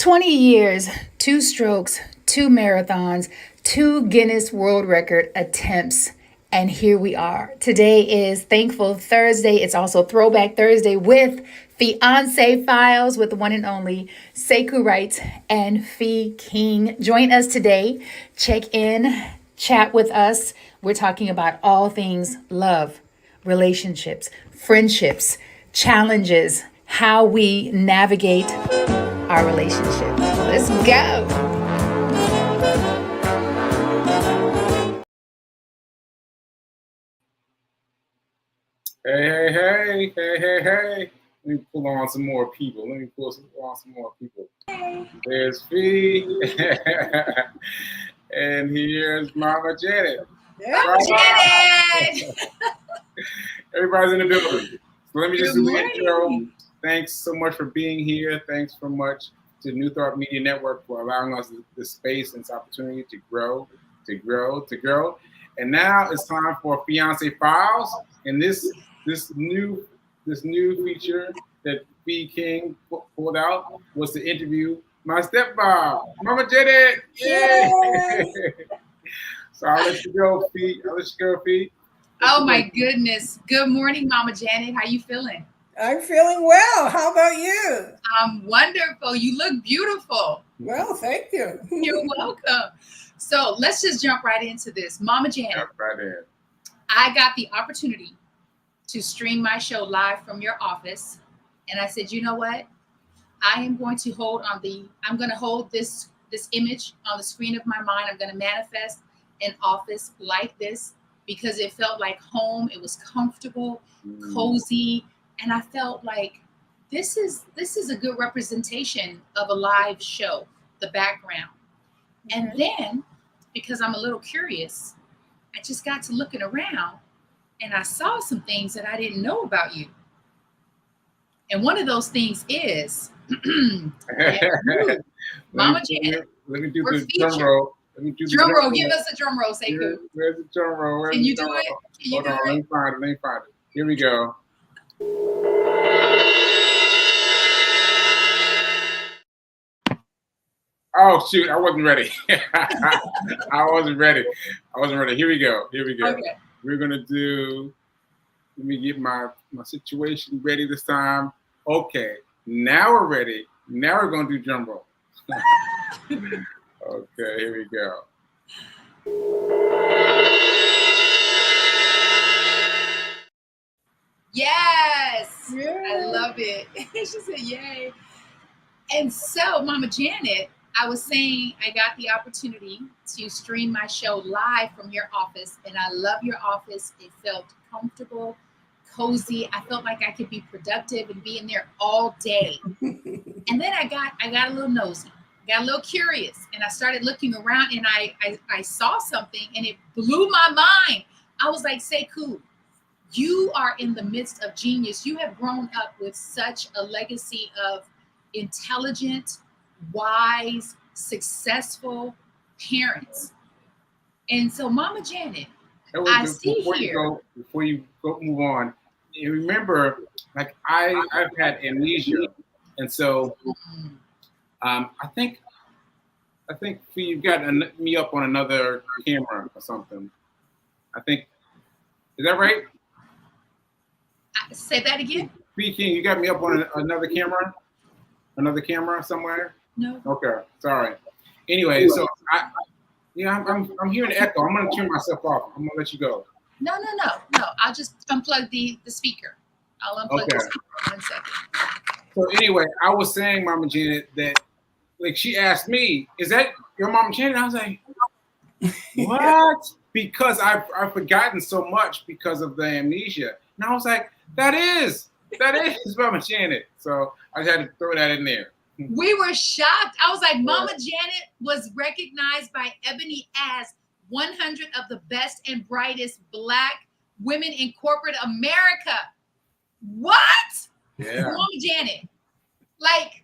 20 years, two strokes, two marathons, two Guinness World Record attempts. And here we are. Today is Thankful Thursday. It's also Throwback Thursday with Fiance Files with the one and only Sekou Wright and Fee King. Join us today. Check in, chat with us. We're talking about all things love, relationships, friendships, challenges, how we navigate our relationship. Let's go. Hey. Let me pull on some more people. There's Fee. And here's Mama Janet. Mama Janet! Everybody's in the building. So let me just do the intro. Thanks so much for being here. Thanks so much to New Thought Media Network for allowing us the space and this opportunity to grow. And now it's time for Fiance Files. And this new feature that B King pulled out was to interview my stepmom, Mama Janet. Yay! So I'll let you go, Fee. Oh my goodness. Good morning, Mama Janet. How you feeling? I'm feeling well. How about you? I'm wonderful. You look beautiful. Well, thank you. You're welcome. So let's just jump right into this. Mama Janet, Jump right in. I got the opportunity to stream my show live from your office. And I said, you know what? I'm going to hold this image on the screen of my mind. I'm going to manifest an office like this because it felt like home. It was comfortable, cozy. And I felt like this is a good representation of a live show, the background. And then, because I'm a little curious, I just got to looking around and I saw some things that I didn't know about you. And one of those things is, Mama Janet. Let me do the drum roll. Drum roll. Give us a drum roll, Sekou. Where's the drum roll? Can you do it? Hold on, let me find it. Here we go. Oh shoot, I wasn't ready. I wasn't ready. Here we go. Okay. We're gonna do, let me get my situation ready this time. Okay, now we're ready. Now we're gonna do drum roll. Okay, here we go. Yes, Yeah. I love it. She said, yay. And so, Mama Janet, I was saying I got the opportunity to stream my show live from your office, and I love your office. It felt comfortable, cozy. I felt like I could be productive and be in there all day. And then I got a little nosy, got a little curious, and I started looking around, and I saw something, and it blew my mind. I was like, Sekou, you are in the midst of genius. You have grown up with such a legacy of intelligent, wise, successful parents. And so, Mama Janet, I see here. Before you move on, you remember, like I've had amnesia, and so I think you've got me up on another camera or something. I think, is that right? Say that again. Speaking, you got me up on another camera somewhere. No. Okay, sorry. Anyway, so I'm hearing echo. I'm gonna turn myself off. I'm gonna let you go. No. I'll just unplug the speaker. I'll unplug the speaker. 1 second. So anyway, I was saying, Mama Janet, that like she asked me, "Is that your Mama Janet?" I was like, "What?" Because I've forgotten so much because of the amnesia, and I was like, "That is Mama Janet." So I just had to throw that in there. We were shocked. I was like, Mama Janet was recognized by Ebony as 100 of the best and brightest Black women in corporate America. What? Yeah. Mama Janet. Like,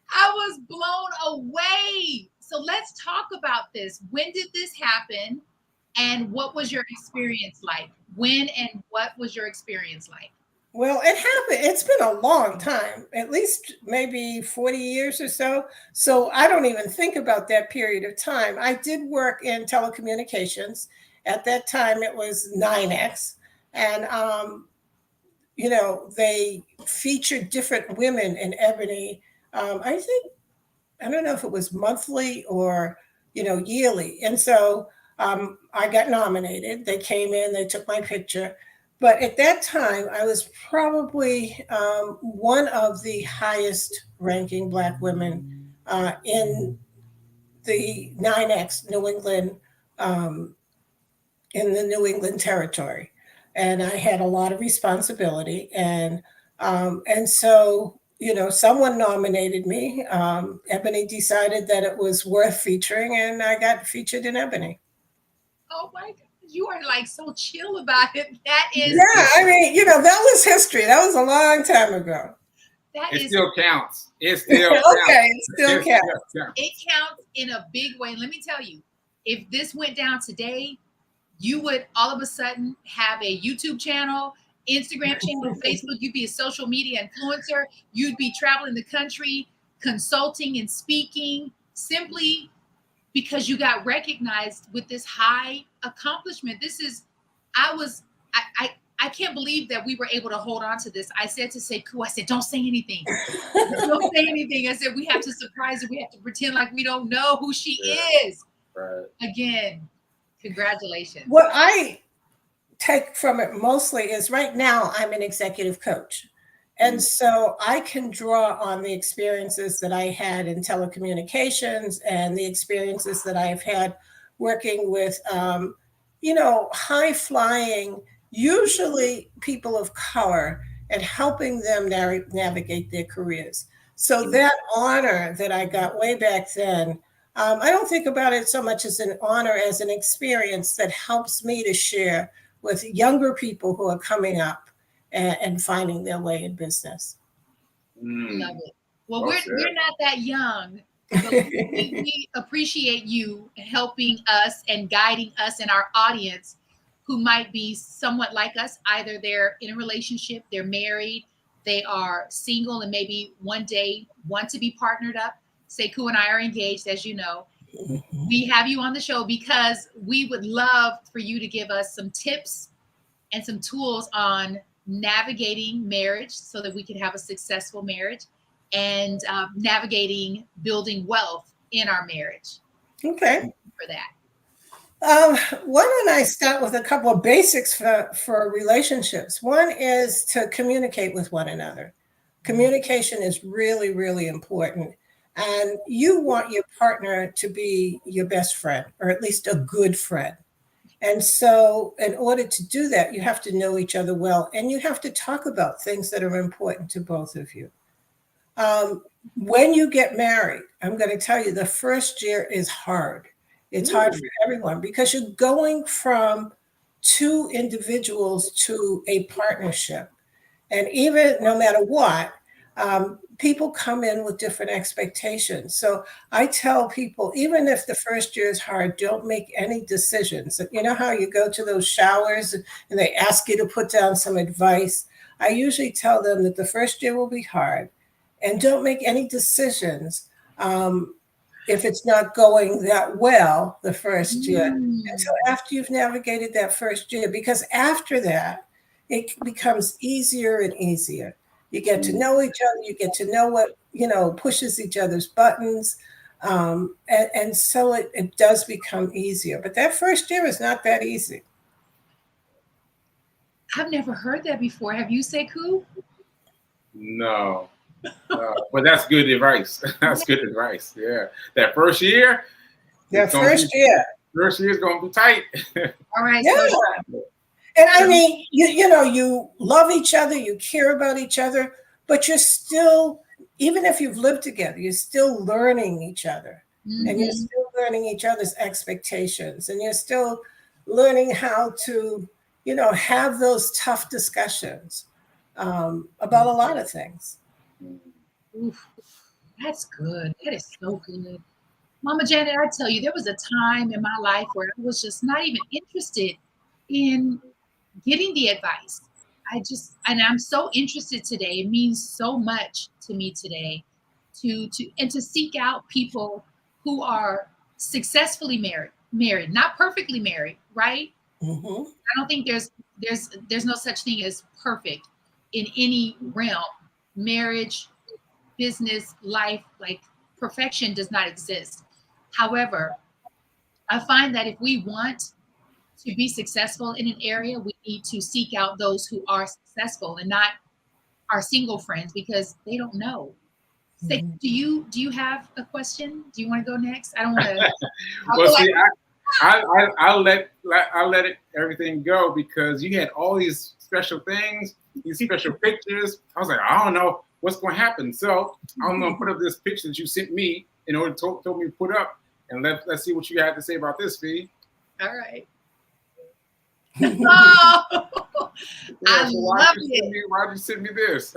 I was blown away. So let's talk about this. When did this happen? And what was your experience like? When and what was your experience like? Well, it happened. It's been a long time, at least maybe 40 years or so. So I don't even think about that period of time. I did work in telecommunications. At that time, it was 9X. And, they featured different women in Ebony. I think I don't know if it was monthly or yearly. And so I got nominated. They came in, they took my picture. But at that time, I was probably one of the highest ranking Black women in the 9X New England, um, in the New England territory. And I had a lot of responsibility. And so, someone nominated me. Ebony decided that it was worth featuring, and I got featured in Ebony. Oh my God. You are like so chill about it. That is Yeah, I mean, that was history. That was a long time ago. It still counts. It still Okay, counts. it still counts. It counts in a big way. Let me tell you, if this went down today, you would all of a sudden have a YouTube channel, Instagram channel, Facebook. You'd be a social media influencer. You'd be traveling the country, consulting and speaking simply because you got recognized with this high accomplishment. This is, I was, I can't believe that we were able to hold on to this. I said to Sekou, I said, don't say anything. Don't say anything. I said, we have to surprise her. We have to pretend like we don't know who she is. Right. Again, congratulations. What I take from it mostly is right now I'm an executive coach. And so I can draw on the experiences that I had in telecommunications and the experiences that I've had working with, high flying, usually people of color, and helping them navigate their careers. So that honor that I got way back then, I don't think about it so much as an honor as an experience that helps me to share with younger people who are coming up and finding their way in business. Love it. Well, we're not that young, but we appreciate you helping us and guiding us and our audience who might be somewhat like us. Either they're in a relationship, they're married, they are single, and maybe one day want to be partnered up. Sekou and I are engaged, as you know. We have you on the show because we would love for you to give us some tips and some tools on navigating marriage so that we can have a successful marriage and navigating building wealth in our marriage. Okay. For that. Why don't I start with a couple of basics for relationships? One is to communicate with one another. Communication is really, really important. And you want your partner to be your best friend, or at least a good friend. And so, in order to do that, you have to know each other well, and you have to talk about things that are important to both of you. When you get married, I'm going to tell you the first year is hard. It's hard for everyone because you're going from two individuals to a partnership. And even no matter what, people come in with different expectations. So I tell people, even if the first year is hard, don't make any decisions. You know how you go to those showers and they ask you to put down some advice? I usually tell them that the first year will be hard and don't make any decisions if it's not going that well the first year until after you've navigated that first year, because after that, it becomes easier and easier. You get to know each other. You get to know what, pushes each other's buttons. And so it does become easier. But that first year is not that easy. I've never heard that before. Have you, Sekou? No. But that's good advice. That's good advice. Yeah. That first year. First year. First year is going to be tight. All right. Yeah. So, and I mean, you love each other, you care about each other, but you're still, even if you've lived together, you're still learning each other. And you're still learning each other's expectations. And you're still learning how to, have those tough discussions about a lot of things. Oof, that's good. That is so good. Mama Janet, I tell you, there was a time in my life where I was just not even interested in getting the advice. and I'm so interested today. It means so much to me today to seek out people who are successfully married, not perfectly married, right? Mm-hmm. I don't think there's no such thing as perfect in any realm. Marriage, business, life, like perfection does not exist. However, I find that if we want to be successful in an area, we need to seek out those who are successful and not our single friends because they don't know. Say, Mm-hmm. do you have a question? Do you want to go next? I don't want to. Well, see, I let it everything go because you had all these special things, these special pictures. I was like, I don't know what's going to happen, so I'm going to put up this picture that you sent me in order to told me to put up, and let's see what you had to say about this, Fee. All right. Oh, Yeah, I so love it. why'd you send me this?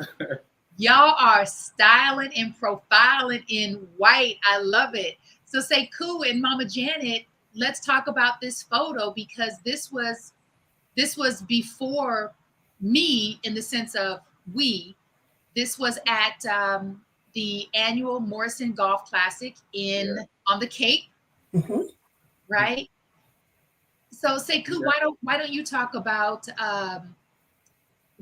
Y'all are styling and profiling in white. I love it. So say Koo and Mama Janet, let's talk about this photo because this was before me in the sense of we. This was at the annual Morrison Golf Classic on the Cape, Mm-hmm. right? So say Koo, Yeah. why don't you talk about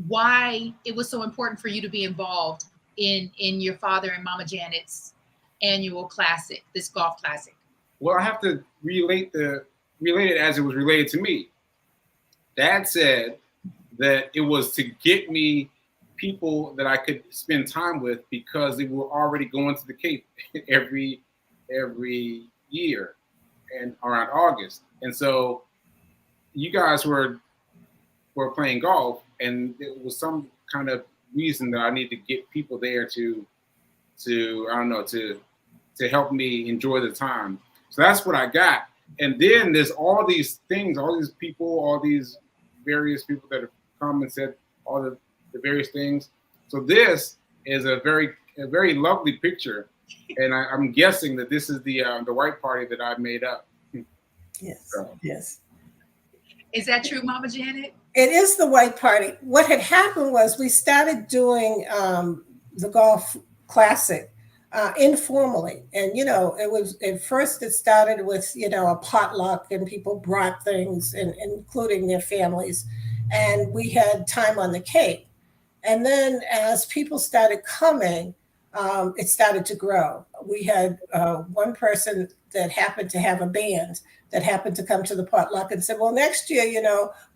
why it was so important for you to be involved in your father and Mama Janet's annual classic, this golf classic? Well, I have to relate it as it was related to me. Dad said that it was to get me people that I could spend time with because they were already going to the Cape every year and around August. And so you guys were playing golf, and it was some kind of reason that I need to get people there to I don't know to help me enjoy the time. So that's what I got. And then there's all these things, all these people, all these various people that have come and said all the various things. So this is a very lovely picture, and I'm guessing that this is the white party that I made up. Yes. So. Yes. Is that true, Mama Janet? It is the white party. What had happened was we started doing the golf classic informally, and it was at first it started with a potluck, and people brought things, and including their families, and we had time on the Cape. And then as people started coming, it started to grow. We had one person that happened to have a band that happened to come to the potluck and said, well, next year,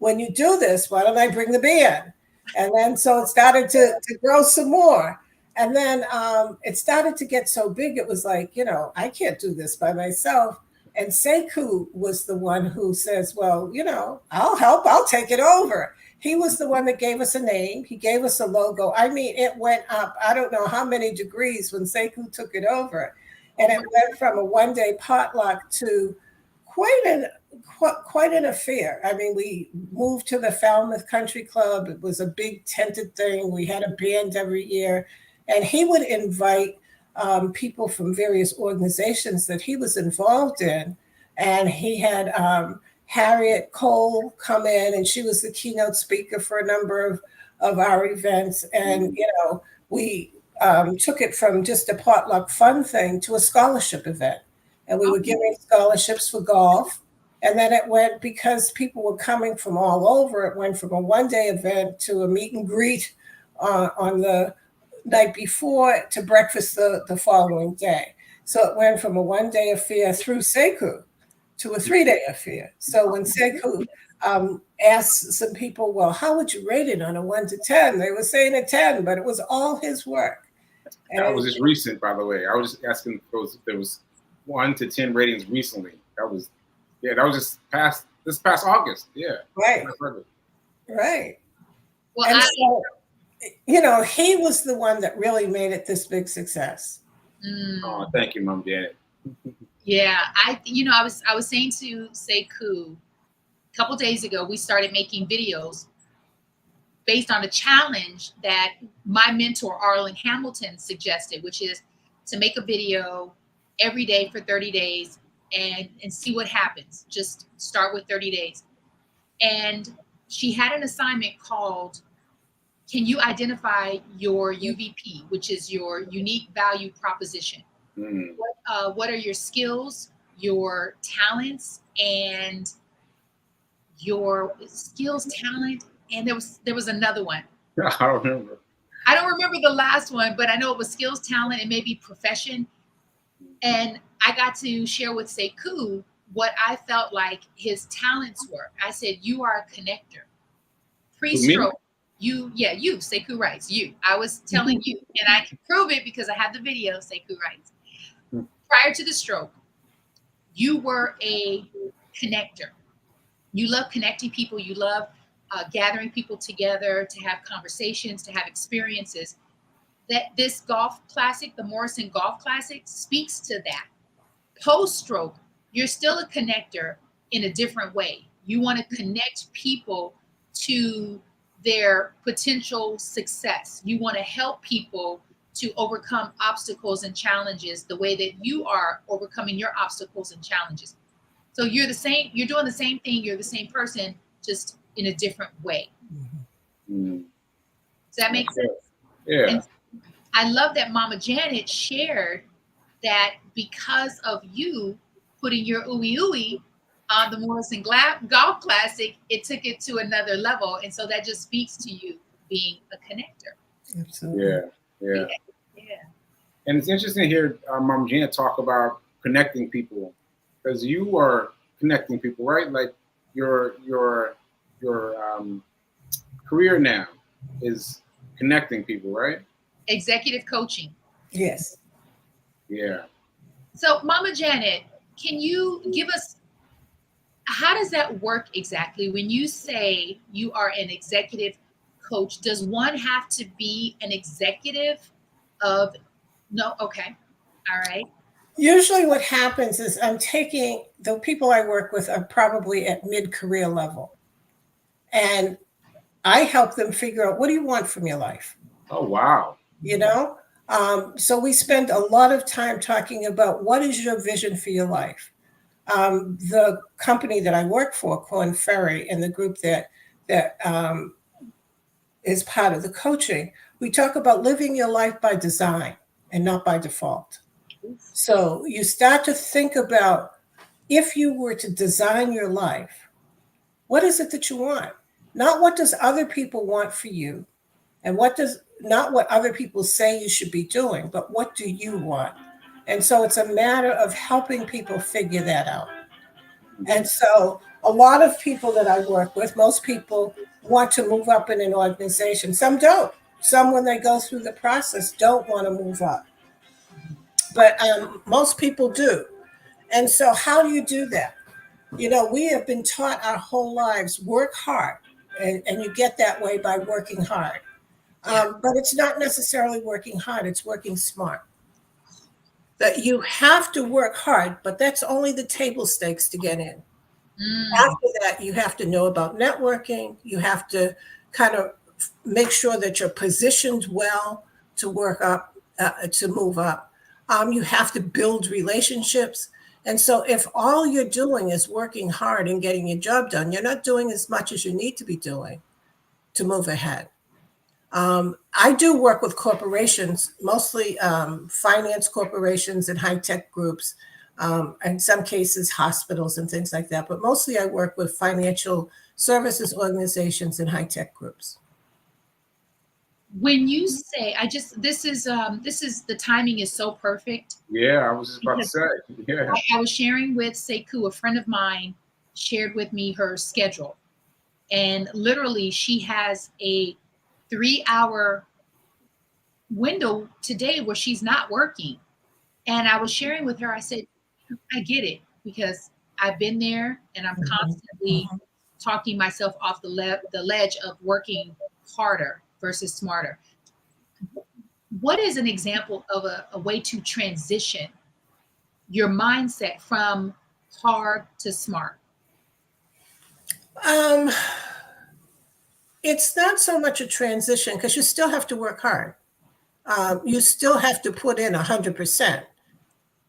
when you do this, why don't I bring the band? And then so it started to grow some more. And then it started to get so big, it was like, I can't do this by myself. And Sekou was the one who says, well, I'll help, I'll take it over. He was the one that gave us a name. He gave us a logo. I mean, it went up, I don't know how many degrees when Sekou took it over. And it went from a one-day potluck to quite an affair. I mean, we moved to the Falmouth Country Club. It was a big tented thing. We had a band every year. And he would invite people from various organizations that he was involved in. And he had Harriet Cole come in, and she was the keynote speaker for a number of our events. And, we took it from just a potluck fun thing to a scholarship event. And we were giving scholarships for golf. And then it went, because people were coming from all over, it went from a one-day event to a meet and greet on the night before to breakfast the following day. So it went from a one-day affair through Sekou to a 3-day affair. So when Sekou asked some people, well, how would you rate it on a 1 to 10? They were saying a 10, but it was all his work. And that was just recent, by the way. I was just asking if there was 1 to 10 ratings recently. That was just this past August. Yeah. Right. Right. Well, and so, he was the one that really made it this big success. Oh, thank you, Mom Janet. Yeah, I was saying to Sekou a couple days ago, we started making videos based on a challenge that my mentor Arlen Hamilton suggested, which is to make a video every day for 30 days and see what happens. Just start with 30 days. And she had an assignment called can you identify your UVP, which is your unique value proposition? Mm. What are your skills, your talents, and your skills, talent, and there was another one. I don't remember. I don't remember the last one, but I know it was skills, talent, and maybe profession. And I got to share with Sekou what I felt like his talents were. I said, "You are a connector." Pre-stroke, you, Sekou writes, you. I was telling you, and I can prove it because I have the video. Sekou writes, prior to the stroke, you were a connector. You love connecting people. You love gathering people together to have conversations, to have experiences. That this golf classic, the Morrison Golf Classic, speaks to that. Post-stroke, you're still a connector in a different way. You want to connect people to their potential success. You want to help people to overcome obstacles and challenges the way that you are overcoming your obstacles and challenges. So you're the same, you're doing the same thing, you're the same person, just in a different way. Mm. Does that make sense? Yeah. And I love that Mama Janet shared that because of you putting your ooey ooey on the Morrison Golf Classic, it took it to another level. And so that just speaks to you being a connector. Absolutely. Yeah. Yeah. And it's interesting to hear Mom Janet talk about connecting people, because you are connecting people, right? Like your career now is connecting people, right? Executive coaching. Yes. Yeah. So Mama Janet, can you give us, how does that work exactly? When you say you are an executive coach, does one have to be an executive of, no, okay, all right. Usually what happens is I'm taking, the people I work with are probably at mid-career level. And I help them figure out, what do you want from your life? Oh, wow. You know? So we spend a lot of time talking about, what is your vision for your life? The company that I work for, Corn Ferry, and the group that is part of the coaching, we talk about living your life by design and not by default. So you start to think about, if you were to design your life, what is it that you want? Not what does other people want for you, and not what other people say you should be doing, but what do you want? And so it's a matter of helping people figure that out. And so a lot of people that I work with, most people want to move up in an organization. Some don't. Some, when they go through the process, don't want to move up. But most people do. And so how do you do that? You know, we have been taught our whole lives, work hard. And you get that way by working hard. But it's not necessarily working hard. It's working smart. That you have to work hard, but that's only the table stakes to get in. After that, you have to know about networking. You have to kind of make sure that you're positioned well to work up, to move up. You have to build relationships. And so if all you're doing is working hard and getting your job done, you're not doing as much as you need to be doing to move ahead. I do work with corporations, mostly finance corporations and high-tech groups, in some cases hospitals and things like that. But mostly I work with financial services organizations and high-tech groups. When you say, this is the timing is so perfect. Yeah, I was just about to say. Yeah. I was sharing with Sekou, a friend of mine shared with me her schedule. And literally she has a 3-hour window today where she's not working. And I was sharing with her, I said, I get it, because I've been there and I'm constantly talking myself off the ledge of working harder versus smarter. What is an example of a way to transition your mindset from hard to smart? It's not so much a transition, because you still have to work hard. You still have to put in 100%.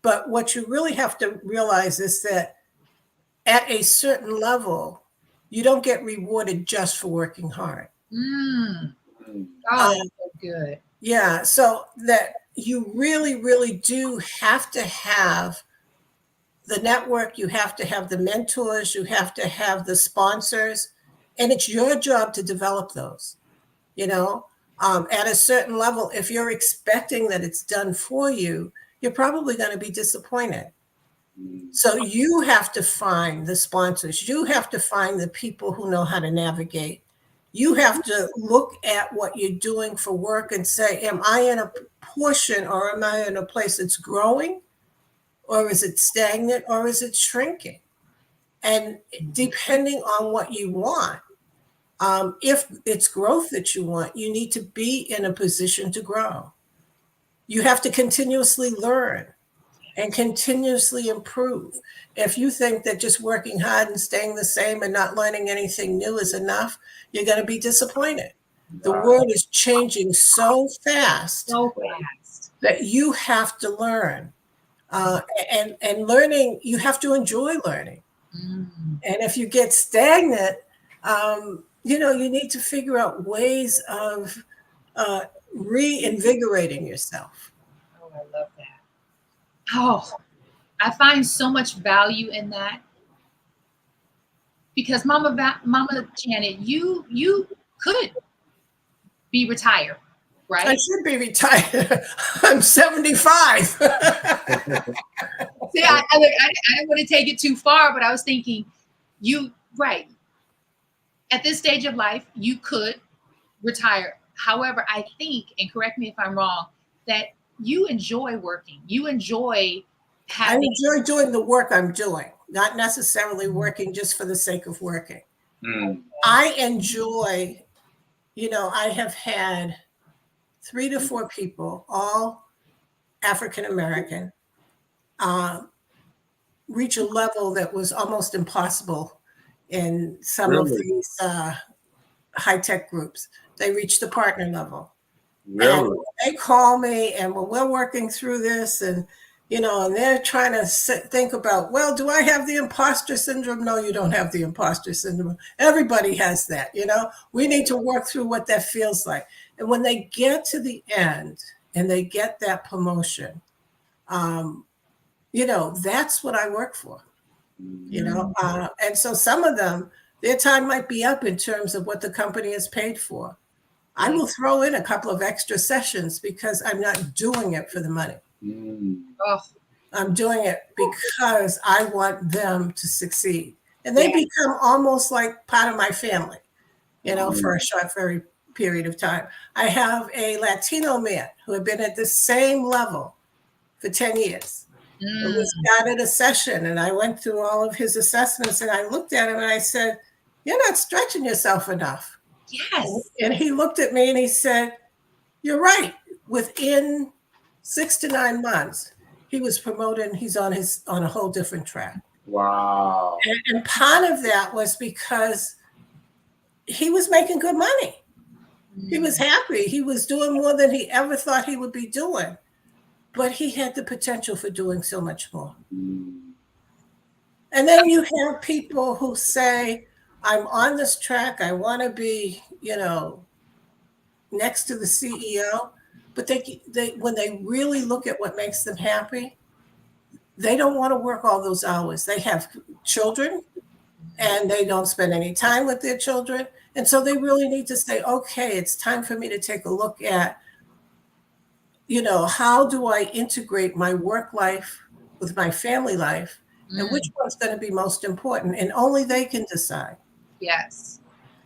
But what you really have to realize is that at a certain level, you don't get rewarded just for working hard. Oh, that's so good. Yeah, so that you really, really do have to have the network, you have to have the mentors, you have to have the sponsors, and it's your job to develop those. You know, at a certain level, if you're expecting that it's done for you, you're probably going to be disappointed. So you have to find the sponsors, you have to find the people who know how to navigate. You have to look at what you're doing for work and say, am I in a portion or am I in a place that's growing? Or is it stagnant or is it shrinking? And depending on what you want, if it's growth that you want, you need to be in a position to grow. You have to continuously learn and continuously improve. If you think that just working hard and staying the same and not learning anything new is enough, you're going to be disappointed. The world is changing so fast that you have to learn. And learning, you have to enjoy learning. And if you get stagnant, you need to figure out ways of reinvigorating yourself. Oh, I love that. Oh, I find so much value in that because Mama Janet, you could be retired, right? I should be retired. I'm 75. See, I didn't want to take it too far, but I was thinking, right. At this stage of life, you could retire. However, I think, and correct me if I'm wrong, that you enjoy working. You enjoy I enjoy doing the work I'm doing, not necessarily working just for the sake of working. I enjoy, I have had 3 to 4 people, all African American, reach a level that was almost impossible in some of these high-tech groups. They reached the partner level. And they call me, and when we're working through this, and and they're trying to think about, well, do I have the imposter syndrome? No, you don't have the imposter syndrome. Everybody has that. We need to work through what that feels like. And when they get to the end and they get that promotion, that's what I work for. And so some of them, their time might be up in terms of what the company has paid for. I will throw in a couple of extra sessions because I'm not doing it for the money. I'm doing it because I want them to succeed. And they become almost like part of my family, for a short, very period of time. I have a Latino man who had been at the same level for 10 years. We started a session and I went through all of his assessments and I looked at him and I said, you're not stretching yourself enough. Yes. And he looked at me and he said, you're right. Within 6 to 9 months, he was promoted and he's on a whole different track. Wow. And part of that was because he was making good money. He was happy. He was doing more than he ever thought he would be doing. But he had the potential for doing so much more. And then you have people who say, I'm on this track. I want to be, next to the CEO. But they when they really look at what makes them happy, they don't want to work all those hours. They have children and they don't spend any time with their children. And so they really need to say, okay, it's time for me to take a look at, how do I integrate my work life with my family life and which one's going to be most important? And only they can decide. Yes.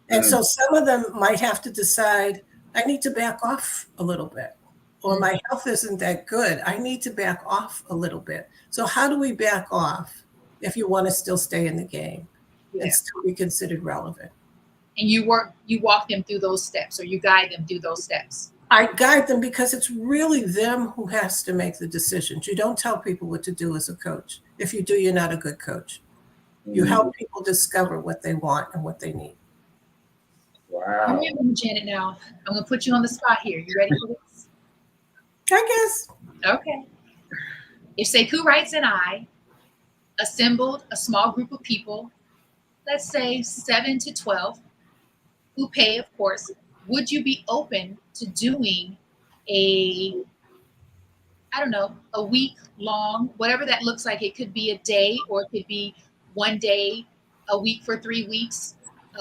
And so some of them might have to decide, I need to back off a little bit, or my health isn't that good. I need to back off a little bit. So how do we back off if you want to still stay in the game and still be considered relevant? And you walk them through those steps, or you guide them through those steps. I guide them because it's really them who has to make the decisions. You don't tell people what to do as a coach. If you do, you're not a good coach. You help people discover what they want and what they need. Wow. All right, Janet, now I'm going to put you on the spot here. You ready for this? I guess. Okay. If Sekou Wrights and I assembled a small group of people, let's say 7 to 12, who pay, of course, would you be open to doing a, I don't know, a week long, whatever that looks like? It could be a day, or it could be one day a week for 3 weeks.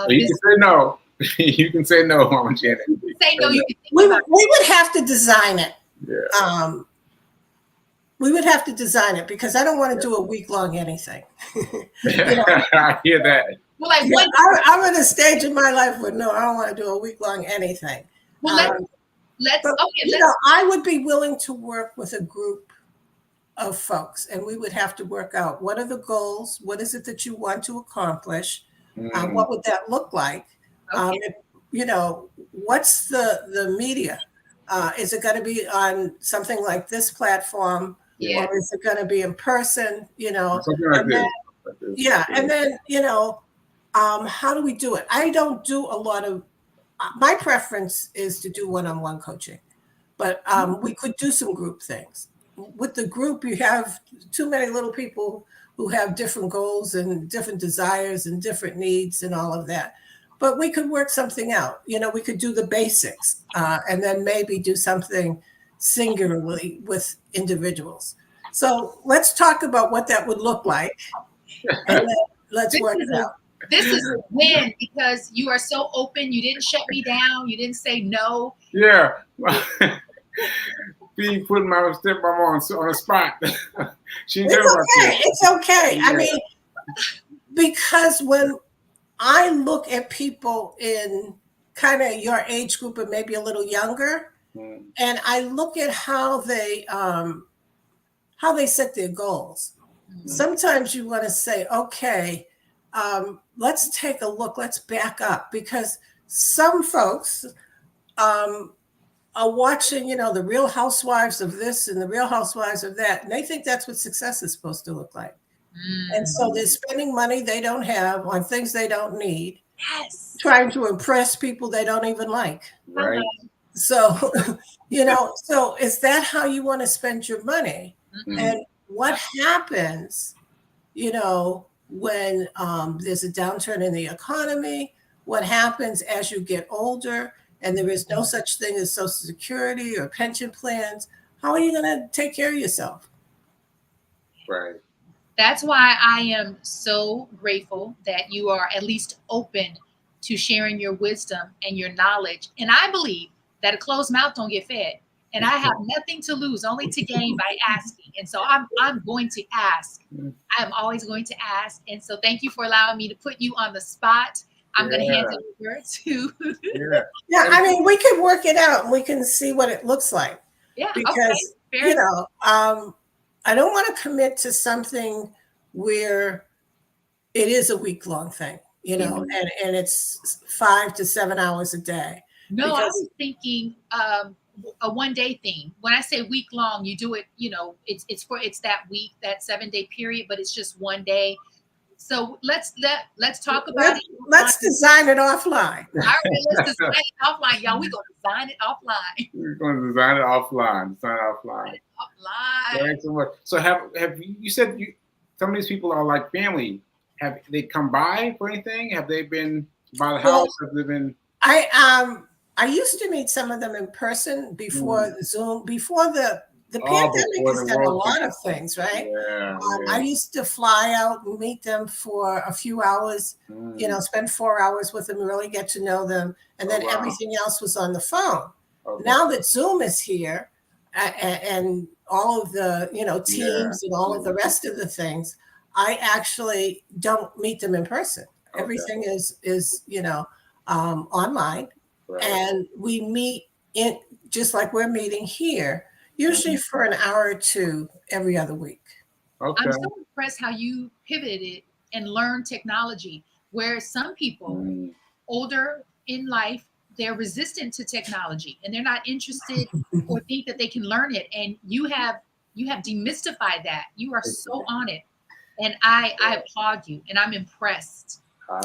You can say no. You can say no, Mama Janet. Say no. You can think We about it. would have to design it. Yeah. We would have to design it because I don't want to do a week-long anything. I hear that. Well, like Yeah, I'm at a stage in my life where no, I don't want to do a week-long anything. well, let's But, okay. you know, I would be willing to work with a group of folks, and we would have to work out what are the goals, what is it that you want to accomplish, what would that look like? Okay. You know, what's the media? Is it going to be on something like this platform, Yeah. or is it going to be in person? You know, Something like and this. then, yeah, and then you know, how do we do it? I don't do a lot of. My preference is to do one-on-one coaching, but we could do some group things. With the group, you have too many little people who have different goals and different desires and different needs and all of that. But we could work something out. You know, we could do the basics and then maybe do something singularly with individuals. So let's talk about what that would look like, and then let's work it out. This is a win because you are so open. You didn't shut me down. You didn't say no. Yeah. Being putting my stepmom on the spot. She It's okay. It's okay. I mean, because when I look at people in kind of your age group and maybe a little younger, and I look at how they set their goals. Sometimes you want to say, okay, let's take a look. Let's back up, because some folks are watching, you know, the Real Housewives of this and the Real Housewives of that, and they think that's what success is supposed to look like. And so they're spending money they don't have on things they don't need, trying to impress people they don't even like. Right. So, you know, so is that how you want to spend your money? And what happens, you know, when there's a downturn in the economy? What happens as you get older and there is no such thing as Social Security or pension plans? How are you going to take care of yourself? Right. That's why I am so grateful that you are at least open to sharing your wisdom and your knowledge. And I believe that a closed mouth don't get fed. And I have nothing to lose, only to gain by asking. And so I'm going to ask. I'm always going to ask. And so thank you for allowing me to put you on the spot. I'm going to hand it over to. Yeah, I mean, we can work it out and we can see what it looks like. Yeah, because, okay, you know, I don't want to commit to something where it is a week-long thing, you know, and it's 5 to 7 hours a day. No, I was thinking a one-day thing. When I say week-long, you do it, you know, it's that week, that 7-day period, but it's just one day. So let's talk about it. Let's design it offline. All right, let's design it offline, y'all. We're gonna design it offline. We're going to design it offline. Offline. Thanks so much. So have you said some of these people are like family? Have they come by for anything? Have they been by the house? Have they been? I used to meet some of them in person before Zoom, before the pandemic has done a lot of things, right? Yeah, I used to fly out and meet them for a few hours, you know, spend 4 hours with them, really get to know them. And then everything else was on the phone. Now that Zoom is here and all of the, you know, Teams and all of the rest of the things, I actually don't meet them in person. Everything is, you know, online. And we meet in just like we're meeting here, usually for an hour or two every other week. I'm so impressed how you pivoted and learned technology, where some people older in life, they're resistant to technology and they're not interested or think that they can learn it. And you have demystified that. You are so on it. And I applaud you and I'm impressed.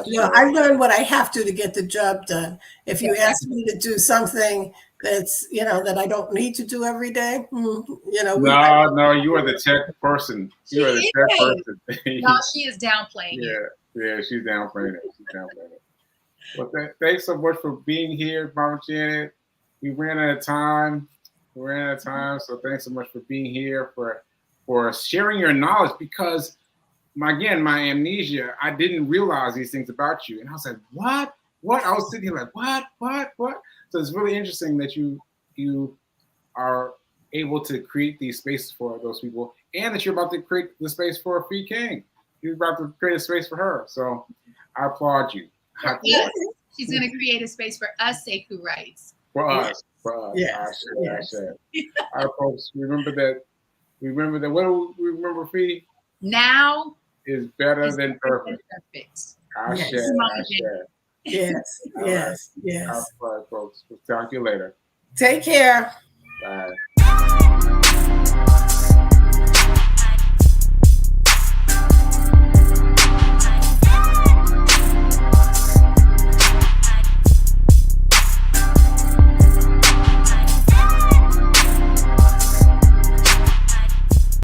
Yeah, I learned what I have to get the job done. If you ask me to do something that's, you know, that I don't need to do every day, you know. No, you are the tech person. You are the tech person. No, she is downplaying it. Yeah, she's downplaying it. Well, thanks so much for being here, Mama Janet. We ran out of time. So thanks so much for being here, for sharing your knowledge, because my amnesia, I didn't realize these things about you. And I was like, what? What? I was sitting here like, what? So it's really interesting that you are able to create these spaces for those people, and that you're about to create the space for Free King. You're about to create a space for her. So I applaud you. Yes. She's going to create a space for us, Sekou Writes. For us. Yes. I said. All right, folks, remember that. What do we remember, Fee? Now is better than perfect. I Yes. share. Yes. All right, folks. We'll talk to you later. Take care. Bye.